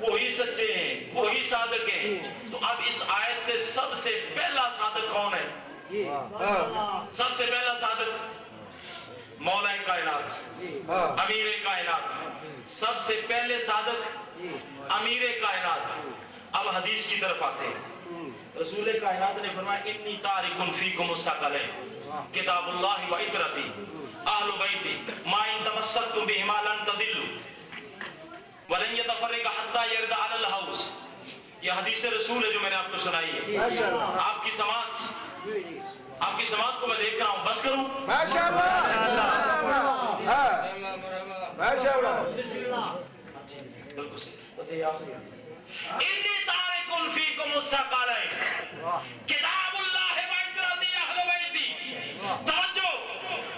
وہی سچے ہیں، وہی صادق ہیں۔ تو اب اس آیت سے سب سے پہلا صادق کون ہے؟ سب سے پہلا صادق مولا کائنات، امیر کائنات، سب سے پہلے صادق امیر کائنات۔ اب حدیث کی طرف آتے ہیں۔ رسول کائنات نے فرمایا انی تارک فیکم الثقلین کتاب اللہ و عطرتی اہل بیتی ما ان تمسکتم بہما لن تضلوا ولن يتفرق حتى يرد على الحوض۔ یہ حدیث رسول ہے جو میں نے آپ کو سنائی ہے۔ آپ کی سماعت کو میں دیکھ رہا ہوں، بس کروں؟ بالکل صحیح۔ انی تارک فیکم الثقلین کتاب اللہ و عطرتی اہل بیتی۔ توجہ،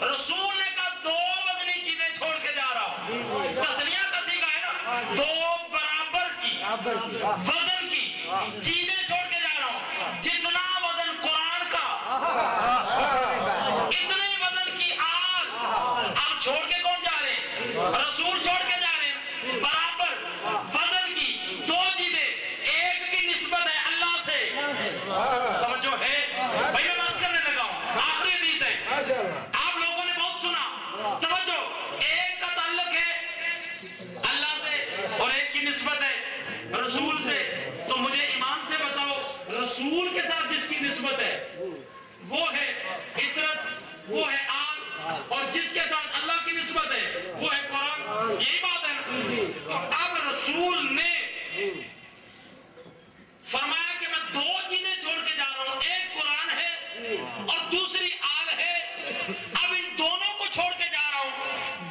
رسول نے کہا دو وزنی چیزیں چھوڑ کے جا رہا ہوں۔ تسلیہ کسی کا ہے نا، دو برابر کی وزن کی چیزیں چھوڑ کے جا رہا ہوں۔ جتنا وزن قرآن کا اتنے وزن کی آگ۔ آپ چھوڑ کے کون جا رہے ہیں؟ رسول چھوڑ کے جا رہے ہیں۔ برابر وزن کی دو چیزیں، ایک کی نسبت ہے اللہ سے، توجہ ہے بھائی، میں بس کرنے لگا ہوں، آخری حدیث ہے، آپ لوگوں نے بہت سنا۔ توجہ، ایک کا تعلق ہے اللہ سے اور ایک کی نسبت ہے رسول سے۔ تو مجھے ایمان سے بتاؤ، رسول کے ساتھ جس کی نسبت ہے وہ ہے عطرت، وہ ہے آگ، اور جس کے ساتھ اللہ کی نسبت ہے وہ ہے قرآن۔ یہی بات ہے نا۔ تو اب رسول نے فرمایا کہ میں دو چیزیں چھوڑ کے جا رہا ہوں، ایک قرآن ہے اور دوسری آل ہے۔ اب ان دونوں کو چھوڑ کے جا رہا ہوں،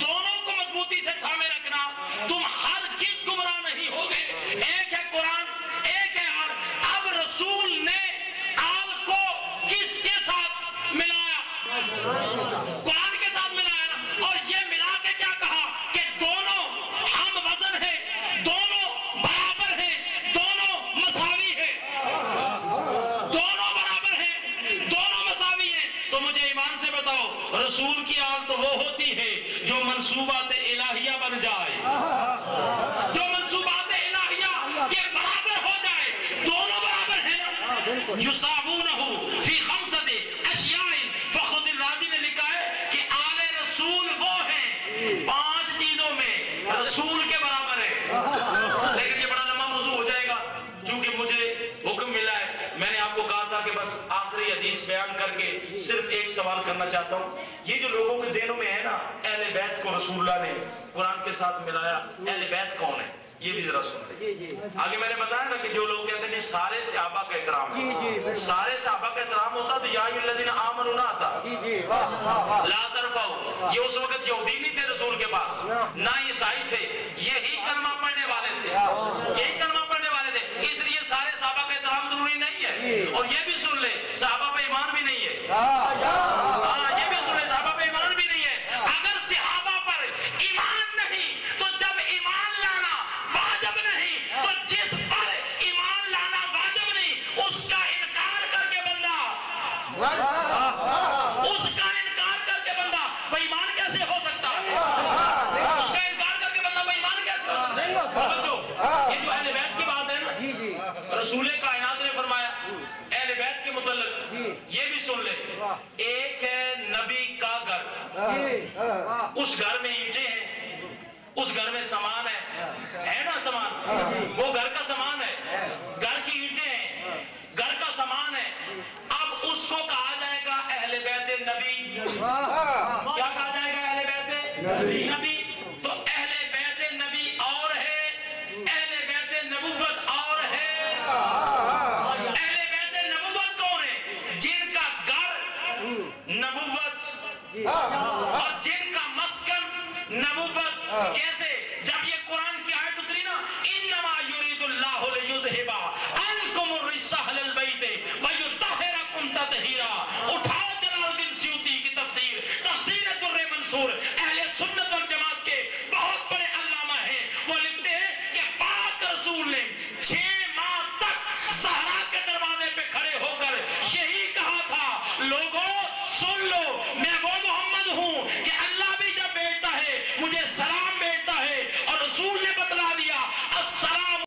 دونوں کو مضبوطی سے تھامے رکھنا، تم ہرگز گمراہ نہیں ہوگے۔ ایک ہے قرآن، ایک ہے آل۔ اب رسول نے آل کو کس کے ساتھ ملایا؟ قرآن کے ساتھ ملایا نا، اور یہ ملا کے کیا کہا کہ دونوں ہم وزن ہیں، دونوں برابر ہیں، دونوں مساوی ہیں، دونوں برابر ہیں، دونوں مساوی ہیں۔ تو مجھے ایمان سے بتاؤ، رسول کی آل تو وہ ہوتی ہے جو منصوبات الہیہ بن جائے، جو منصوبات الہیہ کے برابر ہو جائے، دونوں برابر ہیں نا۔ یساوونہ فی خمسۃ اشیاء، فخر الرازی نے لکھا ہے کہ آل رسول وہ ہیں 5 چیزوں میں رسول کے برابر ہے۔ لیکن یہ بڑا لمبا موضوع ہو جائے گا، چونکہ مجھے حکم ملا ہے۔ میں نے آپ کو کہا تھا کہ بس آخری حدیث بیان کر کے صرف ایک سوال کرنا چاہتا ہوں۔ یہ جو لوگوں کے ذہنوں میں ہے نا، اہل بیت کو رسول اللہ نے قرآن کے ساتھ ملایا، اہل بیت کون ہے یہ بھی ذرا سن لیں۔ آگے میں نے بتایا نا کہ جو لوگ کہتے ہیں سارے صحابہ کا اکرام، سارے صحابہ کا اکرام ہوتا تو یا الذین آمنوا نہ آتا، لا ترفعوا۔ یہ اس وقت یہودی نہیں تھے رسول کے پاس، نہ عیسائی تھے، یہی کلمہ پڑھنے والے تھے، یہی کلمہ پڑھنے والے تھے۔ اس لیے سارے صحابہ کا احترام ضروری نہیں ہے۔ اور یہ بھی سن لیں صحابہ پہ ایمان بھی نہیں ہے۔ ہاں، یہ بھی سن لیں صحابہ پہ ایمان بھی نہیں ہے۔ اگر صحابہ پر ایمان نہیں تو جب ایمان لانا واجب نہیں، تو جس پر ایمان لانا واجب نہیں اس کا انکار کر کے بندہ بے ایمان کیسے ہو سکتا ہے؟ اس کا انکار کر کے بندہ بے ایمان کیسے ہو سکتا ہے؟ یہ جو اہل بیت کی بات ہے نا، رسول کائنات نے فرمایا اہل بیت کے متعلق یہ بھی سن لے، ایک ہے نبی کا گھر، اس گھر میں اینٹیں ہیں، اس گھر میں سامان ہے نا، سامان، وہ گھر کا سامان ہے، گھر کی اینٹیں ہیں، گھر کا سامان ہے۔ اب اس کو کہا جائے گا اہل بیت نبی۔ کیا کہا جائے گا؟ اہل بیت نبی۔ تو اہل بیت نبی اور ہے، اہل بیت نبوت اور ہے۔ اہل بیت نبوت کون ہے؟ جن کا گھر نبوت اور جن کا مسکن نبوت کے